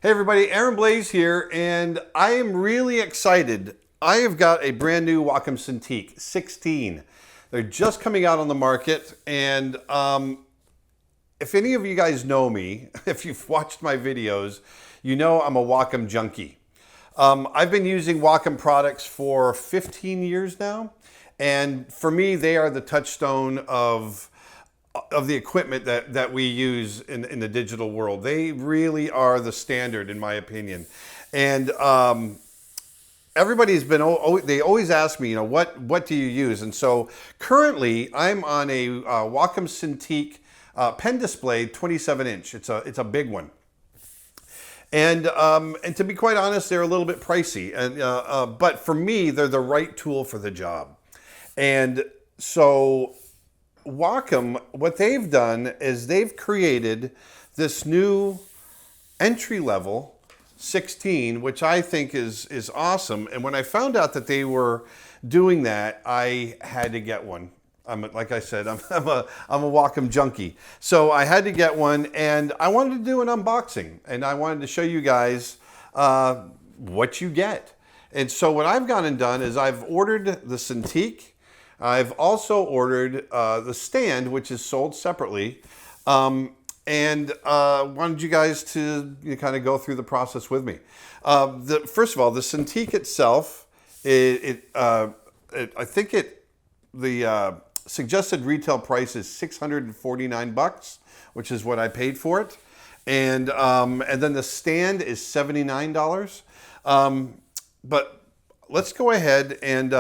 Hey everybody, Aaron Blaise here, and I am really excited. I have got a brand new Wacom Cintiq 16. They're just coming out on the market, and if any of you guys know me, if you've watched my videos, you know I'm a Wacom junkie. I've been using Wacom products for 15 years now, and for me, they are the touchstone of the equipment that we use in the digital world. They really are the standard, in my opinion. And everybody's been, they always ask me, what do you use? And so currently I'm on a Wacom Cintiq pen display 27-inch. It's a big one. And to be quite honest, they're a little bit pricey. And but for me, they're the right tool for the job. And so Wacom, what they've done is they've created this new entry-level 16, which I think is awesome. And when I found out that they were doing that, I had to get one. Like I said, I'm a Wacom junkie. So I had to get one, and I wanted to do an unboxing, and I wanted to show you guys what you get. And so what I've gone and done is I've ordered the Cintiq. I've also ordered the stand, which is sold separately, and wanted you guys to kind of go through the process with me. First of all, the Cintiq itself, I think the suggested retail price is $649, which is what I paid for it, and then the stand is $79. But let's go ahead and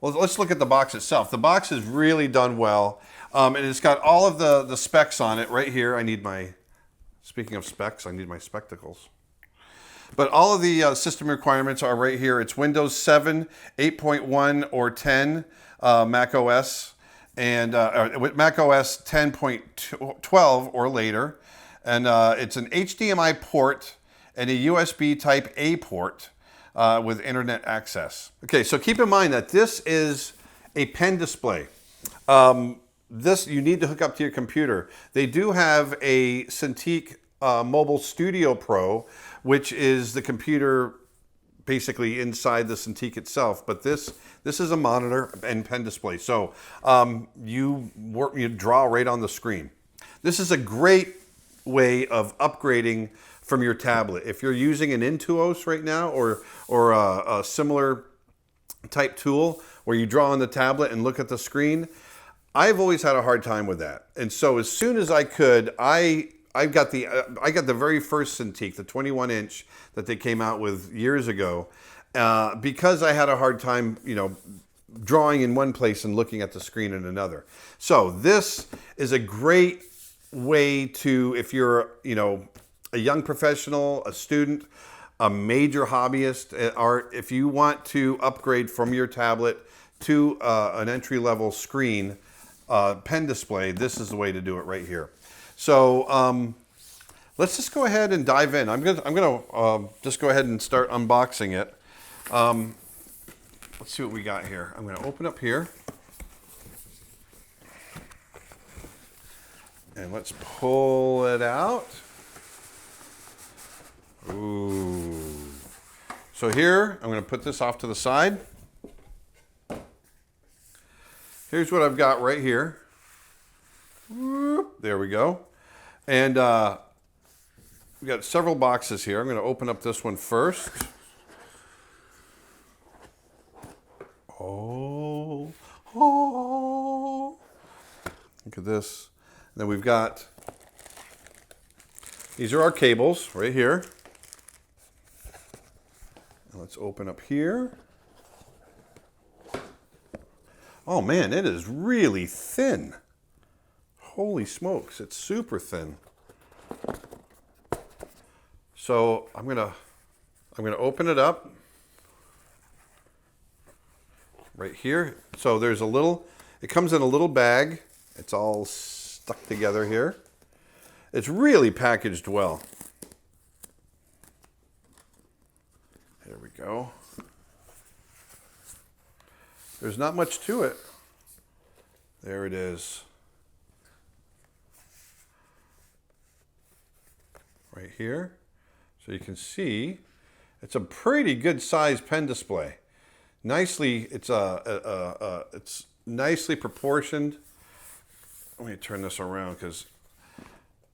well, let's look at the box itself. The box is really done well, and it's got all of the specs on it right here. Speaking of specs, I need my spectacles. But all of the system requirements are right here. It's Windows 7, 8.1, or 10, Mac OS, and Mac OS 10.12 or later. And it's an HDMI port and a USB Type A port. With internet access. Okay, so keep in mind that this is a pen display. This you need to hook up to your computer. They do have a Cintiq Mobile Studio Pro, which is the computer basically inside the Cintiq itself. But this is a monitor and pen display. So you draw right on the screen. This is a great way of upgrading from your tablet. If you're using an Intuos right now or a similar type tool where you draw on the tablet and look at the screen, I've always had a hard time with that. And so as soon as I could, I got the very first Cintiq, the 21-inch that they came out with years ago, because I had a hard time, drawing in one place and looking at the screen in another. So this is a great way to, if you're, a young professional, a student, a major hobbyist at art, if you want to upgrade from your tablet to an entry-level screen pen display, this is the way to do it right here. So let's just go ahead and dive in. I'm gonna just go ahead and start unboxing it. Let's see what we got here. I'm gonna open up here. And let's pull it out. Ooh. So here, I'm going to put this off to the side. Here's what I've got right here. Whoop, there we go. And we've got several boxes here. I'm going to open up this one first. Oh. Look at this. And then we've got, these are our cables right here. Let's open up here. Oh man, it is really thin. Holy smokes, it's super thin. So I'm gonna open it up right here. So there's it comes in a little bag. It's all stuck together here. It's really packaged well. There we go. There's not much to it. There it is. Right here. So you can see it's a pretty good size pen display. Nicely, it's nicely proportioned. Let me turn this around because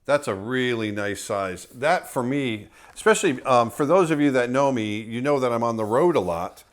that's a really nice size. That for me, especially for those of you that know me, you know that I'm on the road a lot.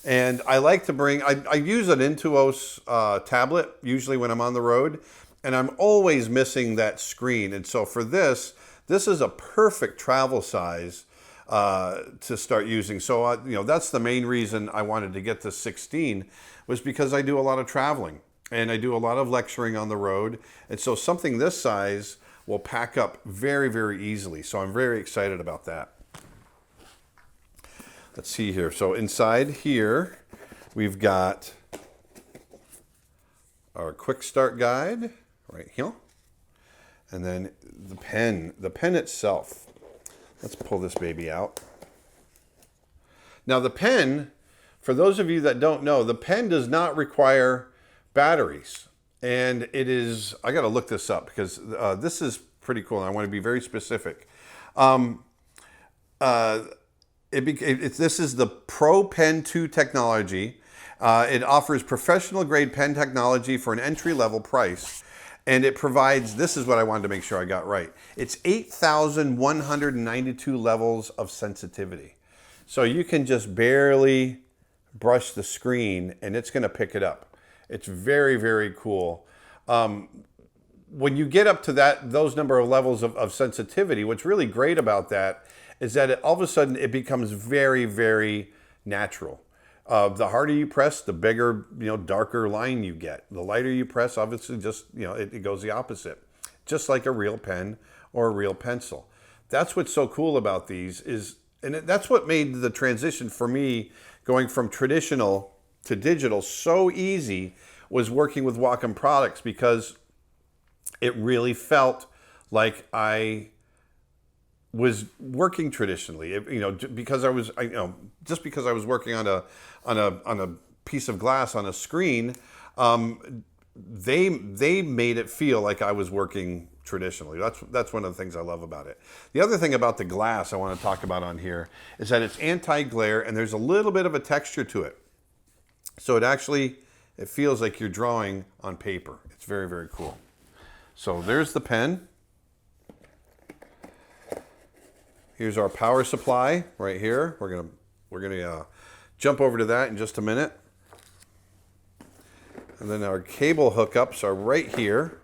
And I like to bring, I use an Intuos tablet usually when I'm on the road, and I'm always missing that screen. And so for this is a perfect travel size to start using. So, you know, that's the main reason I wanted to get the 16 was because I do a lot of traveling and I do a lot of lecturing on the road. And so something this size will pack up very, very easily. So I'm very excited about that. Let's see here. So inside here, we've got our quick start guide right here. And then the pen itself. Let's pull this baby out. Now the pen, for those of you that don't know, the pen does not require batteries. And it is, I got to look this up because this is pretty cool. And I want to be very specific. This is the Pro Pen 2 technology. It offers professional grade pen technology for an entry level price. And it provides, this is what I wanted to make sure I got right. It's 8,192 levels of sensitivity. So you can just barely brush the screen and it's going to pick it up. It's very, very cool. When you get up to those number of levels of sensitivity, what's really great about that is that all of a sudden it becomes very, very natural. The harder you press, the bigger, darker line you get. The lighter you press, obviously just, it goes the opposite. Just like a real pen or a real pencil. That's what's so cool about these and that's what made the transition for me going from traditional to digital so easy was working with Wacom products because it really felt like I was working traditionally, because I was working on a piece of glass on a screen. They made it feel like I was working traditionally. That's one of the things I love about it. The other thing about the glass I want to talk about on here is that it's anti-glare and there's a little bit of a texture to it. So it feels like you're drawing on paper. It's very, very cool. So there's the pen. Here's our power supply right here. We're gonna jump over to that in just a minute. And then our cable hookups are right here.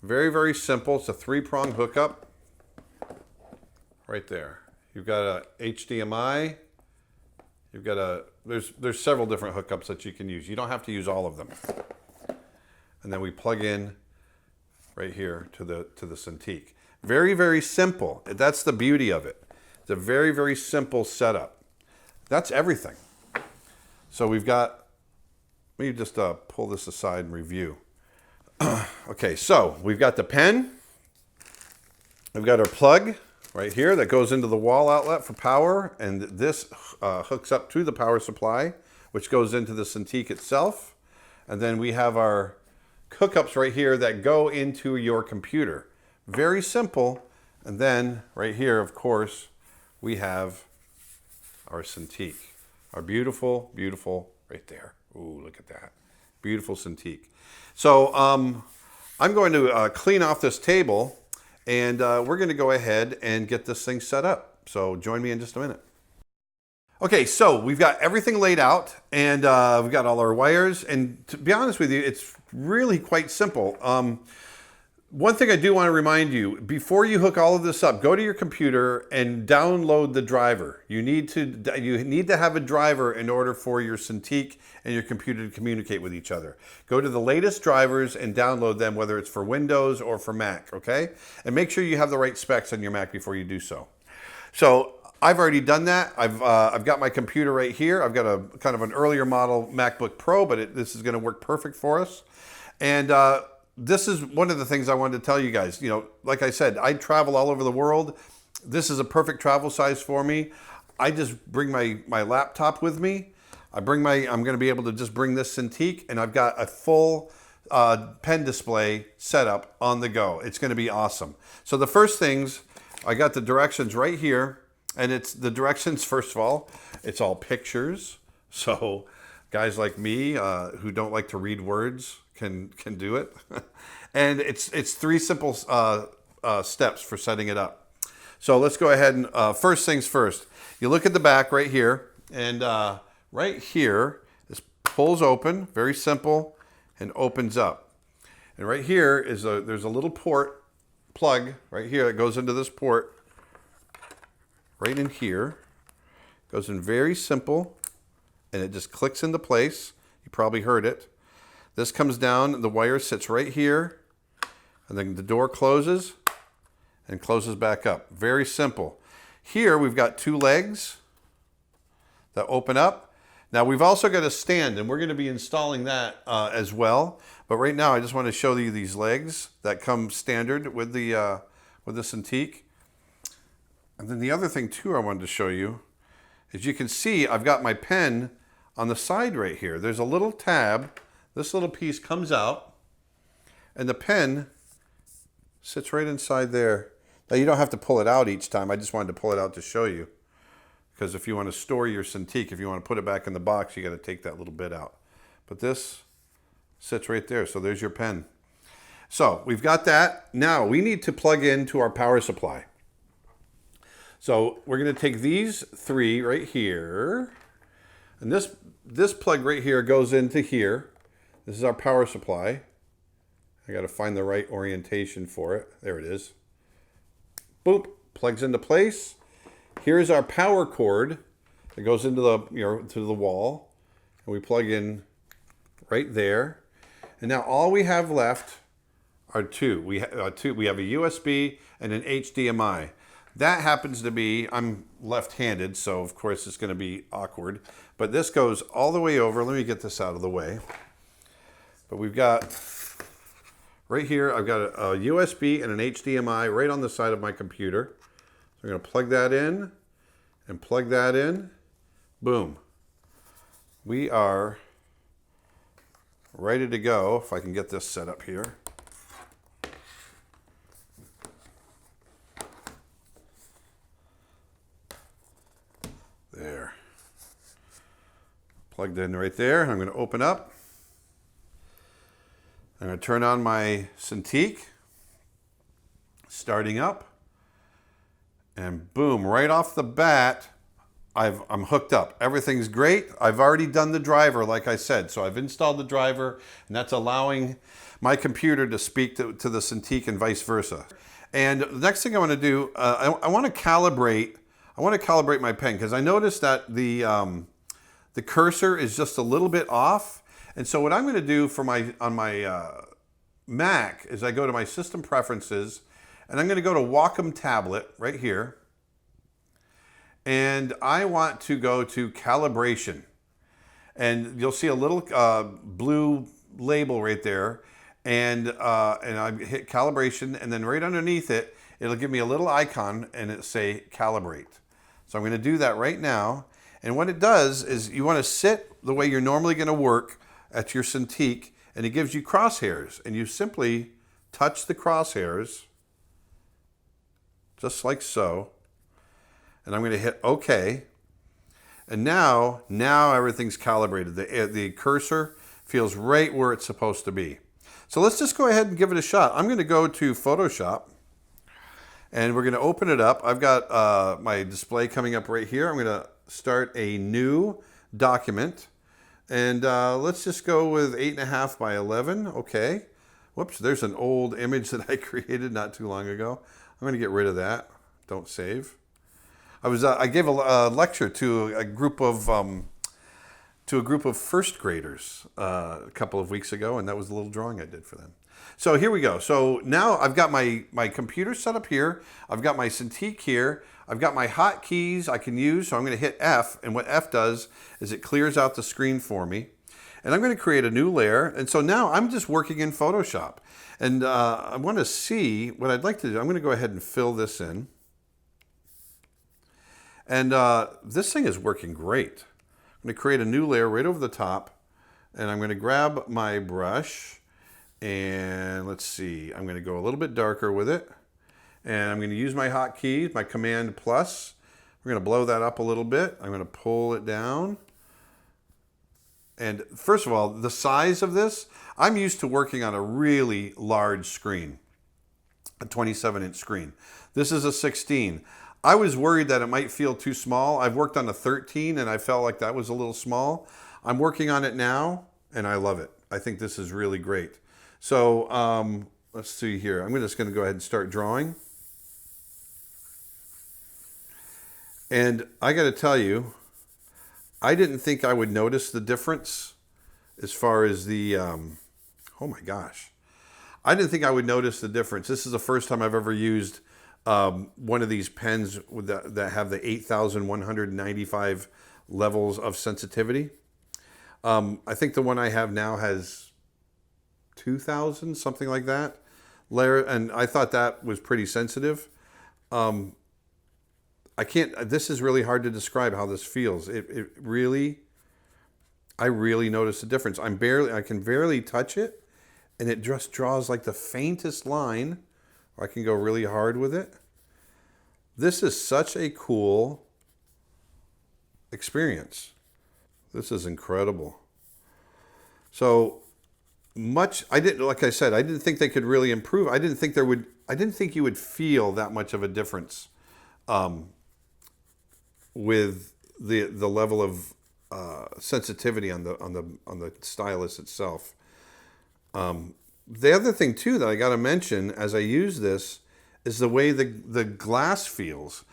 Very, very simple. It's a 3-prong hookup right there. You've got a HDMI. You've got there's several different hookups that you can use. You don't have to use all of them. And then we plug in right here to the Cintiq. Very, very simple. That's the beauty of it. It's a very, very simple setup. That's everything. So we've got, let me just pull this aside and review. Okay, so we've got the pen. We've got our plug right here that goes into the wall outlet for power. And this hooks up to the power supply, which goes into the Cintiq itself. And then we have our hookups right here that go into your computer. Very simple. And then right here, of course, we have our Cintiq. Our beautiful, beautiful, right there. Ooh, look at that. Beautiful Cintiq. So I'm going to clean off this table and we're going to go ahead and get this thing set up. So join me in just a minute. Okay, so we've got everything laid out and we've got all our wires. And to be honest with you, it's really quite simple. One thing I do want to remind you, before you hook all of this up, go to your computer and download the driver. You need to have a driver in order for your Cintiq and your computer to communicate with each other. Go to the latest drivers and download them, whether it's for Windows or for Mac, okay? And make sure you have the right specs on your Mac before you do so. So I've already done that. I've got my computer right here. I've got a kind of an earlier model MacBook Pro, but this is going to work perfect for us. And this is one of the things I wanted to tell you guys. Like I said, I travel all over the world. This is a perfect travel size for me. I just bring my laptop with me. I'm going to be able to just bring this Cintiq, and I've got a full pen display set up on the go. It's going to be awesome. So the first things I got the directions right here, and it's the directions, first of all, it's all pictures. So guys like me who don't like to read words can do it. And it's 3 simple steps for setting it up. So let's go ahead and first things first. You look at the back right here, and right here, this pulls open, very simple, and opens up. And right here is there's a little port plug right here that goes into this port right in here. Goes in very simple, and it just clicks into place. You probably heard it. This comes down, the wire sits right here, and then the door closes and closes back up. Very simple. Here we've got 2 legs that open up. Now we've also got a stand, and we're going to be installing that as well. But right now I just want to show you these legs that come standard with the Cintiq. And then the other thing too I wanted to show you is you can see I've got my pen on the side right here. There's a little tab. This little piece comes out, and the pen sits right inside there. Now you don't have to pull it out each time. I just wanted to pull it out to show you. Because if you want to store your Cintiq, if you want to put it back in the box, you got to take that little bit out. But this sits right there. So there's your pen. So we've got that. Now we need to plug into our power supply. So we're going to take these 3 right here. And this plug right here goes into here. This is our power supply. I got to find the right orientation for it. There it is. Boop, plugs into place. Here's our power cord that goes into the to the wall, and we plug in right there. And now all we have left are 2. We have a USB and an HDMI. That happens to be, I'm left-handed, so of course it's going to be awkward. But this goes all the way over. Let me get this out of the way. But we've got right here, I've got a USB and an HDMI right on the side of my computer. So I'm going to plug that in and plug that in. Boom. We are ready to go. If I can get this set up here. There. Plugged in right there. I'm going to open up. I'm going to turn on my Cintiq. Starting up. And boom, right off the bat, I'm hooked up. Everything's great. I've already done the driver, like I said. So I've installed the driver, and that's allowing my computer to speak to the Cintiq and vice versa. And the next thing I want to do, I want to calibrate. I want to calibrate my pen because I noticed that the cursor is just a little bit off. And so what I'm going to do for on my Mac is I go to my system preferences. And I'm going to go to Wacom tablet right here. And I want to go to calibration. And you'll see a little blue label right there. And I hit calibration. And then right underneath it, it'll give me a little icon and it'll say calibrate. So I'm going to do that right now. And what it does is you want to sit the way you're normally going to work at your Cintiq. And it gives you crosshairs. And you simply touch the crosshairs. Just like so. And I'm going to hit OK. And now everything's calibrated. The cursor feels right where it's supposed to be. So let's just go ahead and give it a shot. I'm going to go to Photoshop. And we're going to open it up. I've got my display coming up right here. I'm going to start a new document. And let's just go with 8.5 by 11. OK. Whoops, there's an old image that I created not too long ago. I'm going to get rid of that. Don't save. I gave a lecture to a group of first graders a couple of weeks ago, and that was a little drawing I did for them. So here we go. So now I've got my computer set up here. I've got my Cintiq here. I've got my hotkeys I can use. So I'm going to hit F, and what F does is it clears out the screen for me. And I'm going to create a new layer. And so now I'm just working in Photoshop. And I want to see what I'd like to do. I'm going to go ahead and fill this in. And this thing is working great. I'm going to create a new layer right over the top. And I'm going to grab my brush. And let's see, I'm going to go a little bit darker with it. And I'm going to use my hotkey, my Command plus. We're going to blow that up a little bit. I'm going to pull it down. And first of all, the size of this, I'm used to working on a really large screen, a 27-inch screen. This is a 16. I was worried that it might feel too small. I've worked on a 13 and I felt like that was a little small. I'm working on it now and I love it. I think this is really great. So let's see here. I'm just going to go ahead and start drawing. And I got to tell you, I didn't think I would notice the difference as far as the, oh my gosh. I didn't think I would notice the difference. This is the first time I've ever used one of these pens with that have the 8,195 levels of sensitivity. I think the one I have now has 2,000, something like that. And I thought that was pretty sensitive. This is really hard to describe how this feels. It really, I really notice the difference. I can barely touch it, and it just draws like the faintest line, or I can go really hard with it. This is such a cool experience. This is incredible. So much, like I said, I didn't think they could really improve. I didn't think you would feel that much of a difference with the level of sensitivity on the stylus itself. The other thing too that I got to mention as I use this is the way the glass feels.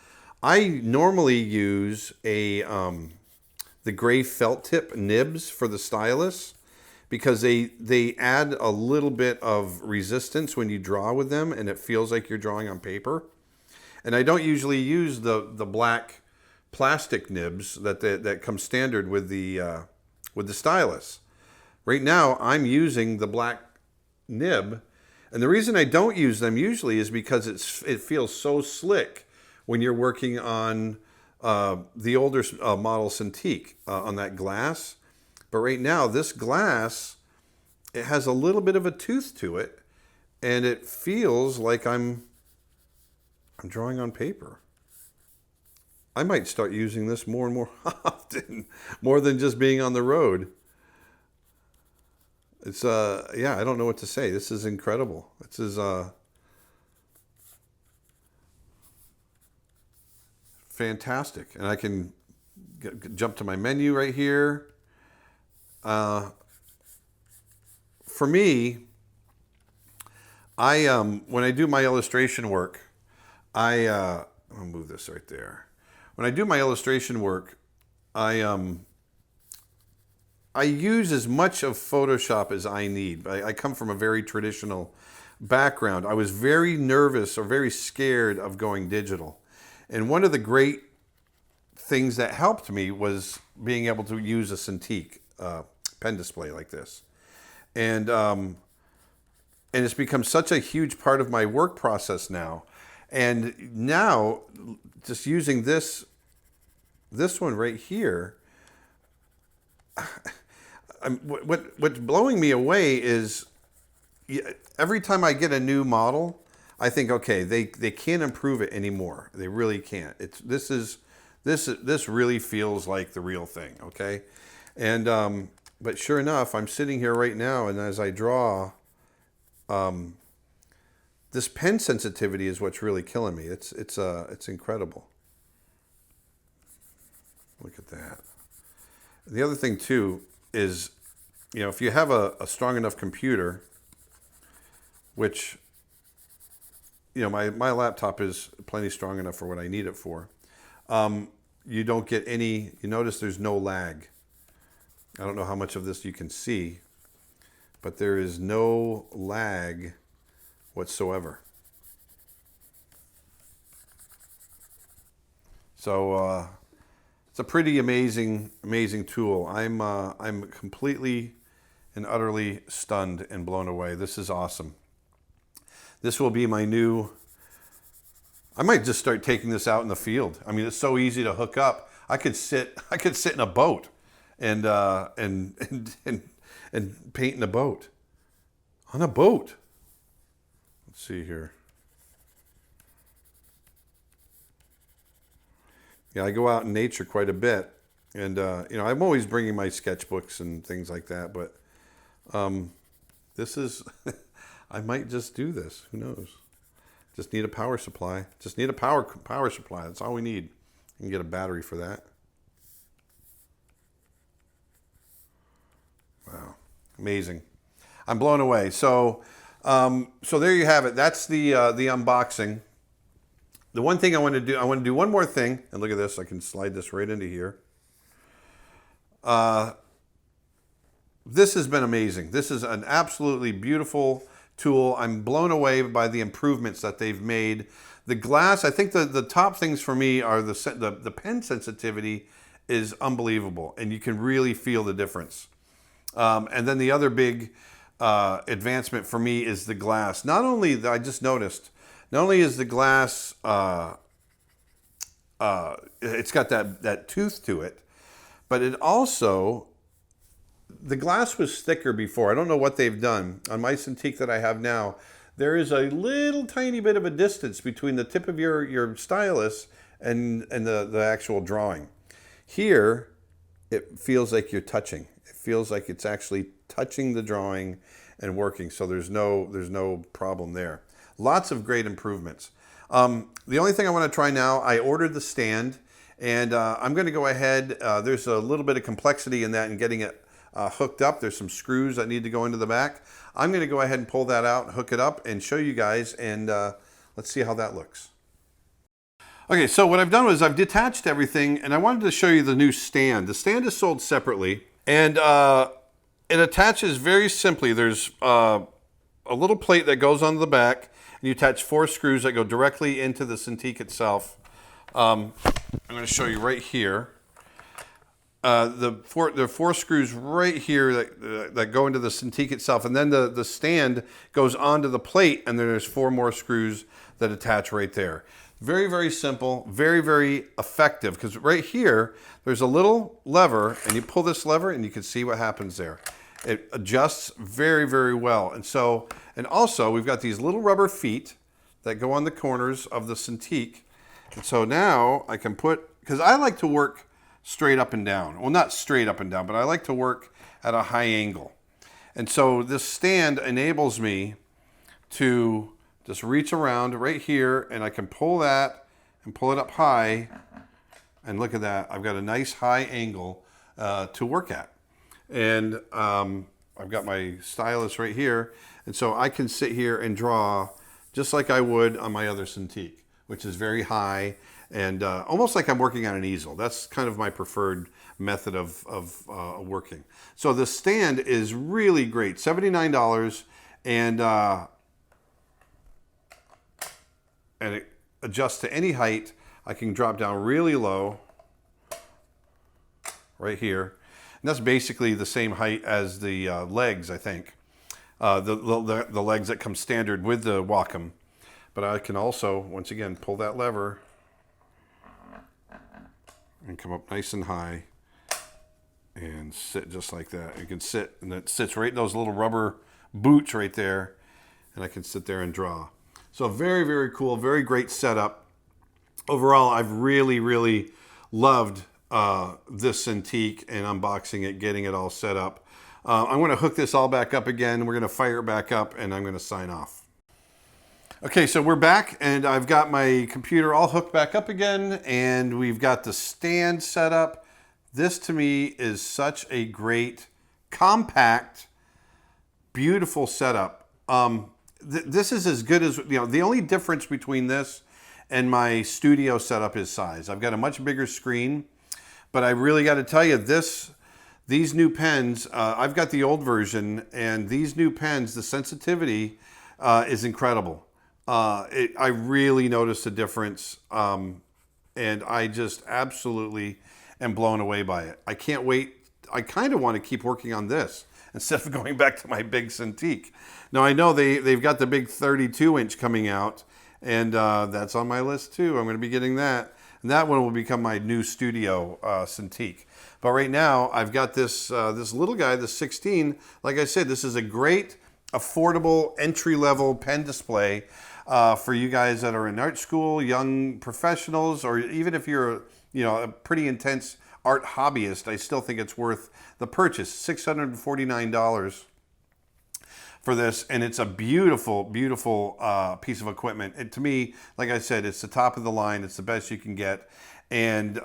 I normally use the gray felt tip nibs for the stylus because they add a little bit of resistance when you draw with them, and it feels like you're drawing on paper. And I don't usually use the black plastic nibs that come standard with the stylus. Right now, I'm using the black nib, and the reason I don't use them usually is because it feels so slick when you're working on the older model Cintiq on that glass. But right now, this glass, it has a little bit of a tooth to it, and it feels like I'm drawing on paper. I might start using this more and more often, more than just being on the road. It's yeah, I don't know what to say. This is incredible. This is fantastic. And I can jump to my menu right here. For me, when I do my illustration work, I'll move this right there. When I do my illustration work, I use as much of Photoshop as I need. I come from a very traditional background. I was very nervous or very scared of going digital. And one of the great things that helped me was being able to use a Cintiq pen display like this. And it's become such a huge part of my work process now. And now, just using this one right here, what's blowing me away is every time I get a new model, I think, okay, they can't improve it anymore. They really can't. This really feels like the real thing, okay? And but sure enough, I'm sitting here right now, and as I draw, this pen sensitivity is what's really killing me. It's incredible. Look at that. The other thing too is, if you have a strong enough computer, which, my laptop is plenty strong enough for what I need it for, you don't get any, you notice there's no lag. I don't know how much of this you can see, but there is no lag whatsoever. So it's a pretty amazing tool. I'm completely and utterly stunned and blown away. This is awesome. This will be my new. I might just start taking this out in the field. I mean, it's so easy to hook up. I could sit in a boat and paint in a boat. On a boat. Let's see here. Yeah, I go out in nature quite a bit, and you know, I'm always bringing my sketchbooks and things like that. But this is, I might just do this. Who knows? Just need a power supply. Just need a power supply. That's all we need. You can get a battery for that. Wow, amazing! I'm blown away. So, so there you have it. That's the unboxing. The one thing I want to do one more thing, and look at this. I can slide this right into here. This has been amazing. This is an absolutely beautiful tool. I'm blown away by the improvements that they've made. The glass, I think the top things for me are the pen sensitivity is unbelievable, and you can really feel the difference. And then the other big advancement for me is the glass. Not only, I just noticed, not only is the glass, it's got that tooth to it, but it also, the glass was thicker before. I don't know what they've done. On my Cintiq that I have now, there is a little tiny bit of a distance between the tip of your stylus and the actual drawing. Here, it feels like you're touching. It feels like it's actually touching the drawing and working. So there's no problem there. Lots of great improvements. The only thing I want to try now, I ordered the stand, and I'm going to go ahead. There's a little bit of complexity in that and getting it hooked up. There's some screws that need to go into the back. I'm going to go ahead and pull that out, hook it up, and show you guys, and let's see how that looks. Okay, so what I've done was I've detached everything, and I wanted to show you the new stand. The stand is sold separately, and it attaches very simply. There's a little plate that goes on the back, and you attach 4 screws that go directly into the Cintiq itself. I'm going to show you right here. There are 4 screws right here that go into the Cintiq itself, and then the stand goes onto the plate, and then there's 4 more screws that attach right there. Very, very simple, very, very effective, because right here, there's a little lever, and you pull this lever, and you can see what happens there. It adjusts very, very well. And also, we've got these little rubber feet that go on the corners of the Cintiq. And so now I can put, because I like to work straight up and down. Well, not straight up and down, but I like to work at a high angle. And so this stand enables me to just reach around right here, and I can pull that and pull it up high. And look at that. I've got a nice high angle to work at. And I've got my stylus right here. And so I can sit here and draw just like I would on my other Cintiq, which is very high and almost like I'm working on an easel. That's kind of my preferred method of working. So the stand is really great, $79, and it adjusts to any height. I can drop down really low right here. And that's basically the same height as the legs, I think. The legs that come standard with the Wacom. But I can also, once again, pull that lever and come up nice and high and sit just like that. You can sit, and it sits right in those little rubber boots right there, and I can sit there and draw. So very, very cool, very great setup. Overall, I've really, really loved this Cintiq and unboxing it, getting it all set up. I'm going to hook this all back up again. We're going to fire it back up, and I'm going to sign off. Okay, so we're back, and I've got my computer all hooked back up again, and we've got the stand set up. This, to me, is such a great, compact, beautiful setup. This is as good as, the only difference between this and my studio setup is size. I've got a much bigger screen, but I really got to tell you, these new pens, I've got the old version, and these new pens, the sensitivity is incredible. I really noticed a difference, and I just absolutely am blown away by it. I can't wait. I kind of want to keep working on this instead of going back to my big Cintiq. Now, I know they've got the big 32-inch coming out, and that's on my list too. I'm going to be getting that, and that one will become my new studio Cintiq. But right now, I've got this little guy, the 16. Like I said, this is a great, affordable, entry-level pen display. for you guys that are in art school, young professionals, or even if you're a pretty intense art hobbyist, I still think it's worth the purchase. $649 for this, and it's a beautiful, beautiful piece of equipment. And to me, like I said, it's the top of the line. It's the best you can get, and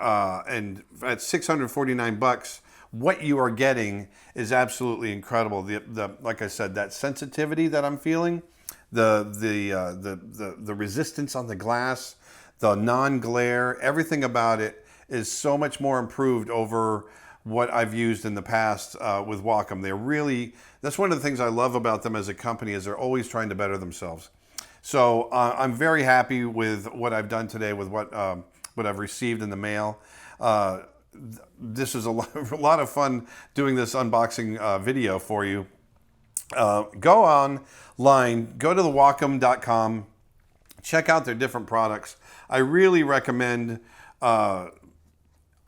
at 649 bucks, what you are getting is absolutely incredible. The like I said, that sensitivity that I'm feeling, the resistance on the glass, the non-glare, everything about it is so much more improved over what I've used in the past with Wacom. That's one of the things I love about them as a company, is they're always trying to better themselves. So I'm very happy with what I've done today, with what I've received in the mail. This is a lot of fun doing this unboxing video for you. Go online, go to the Wacom.com, check out their different products. I really recommend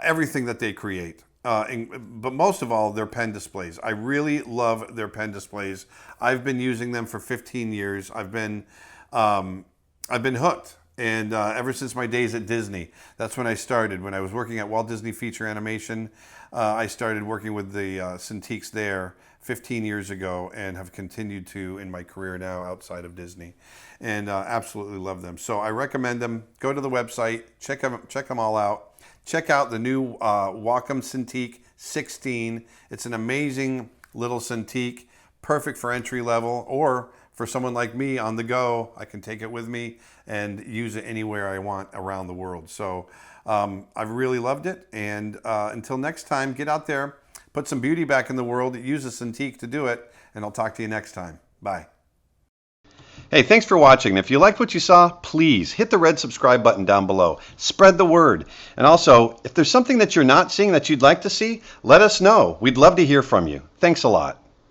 everything that they create. But most of all, their pen displays. I really love their pen displays. I've been using them for 15 years. I've been hooked. And ever since my days at Disney, that's when I started. When I was working at Walt Disney Feature Animation, I started working with the Cintiqs there 15 years ago, and have continued to in my career now outside of Disney, and absolutely love them. So I recommend them. Go to the website, check them all out. Check out the new Wacom Cintiq 16. It's an amazing little Cintiq, perfect for entry level, or for someone like me on the go. I can take it with me and use it anywhere I want around the world. So I've really loved it. And until next time, get out there, put some beauty back in the world. Use a Cintiq to do it, and I'll talk to you next time. Bye. Hey, thanks for watching. If you liked what you saw, please hit the red subscribe button down below. Spread the word. And also, if there's something that you're not seeing that you'd like to see, let us know. We'd love to hear from you. Thanks a lot.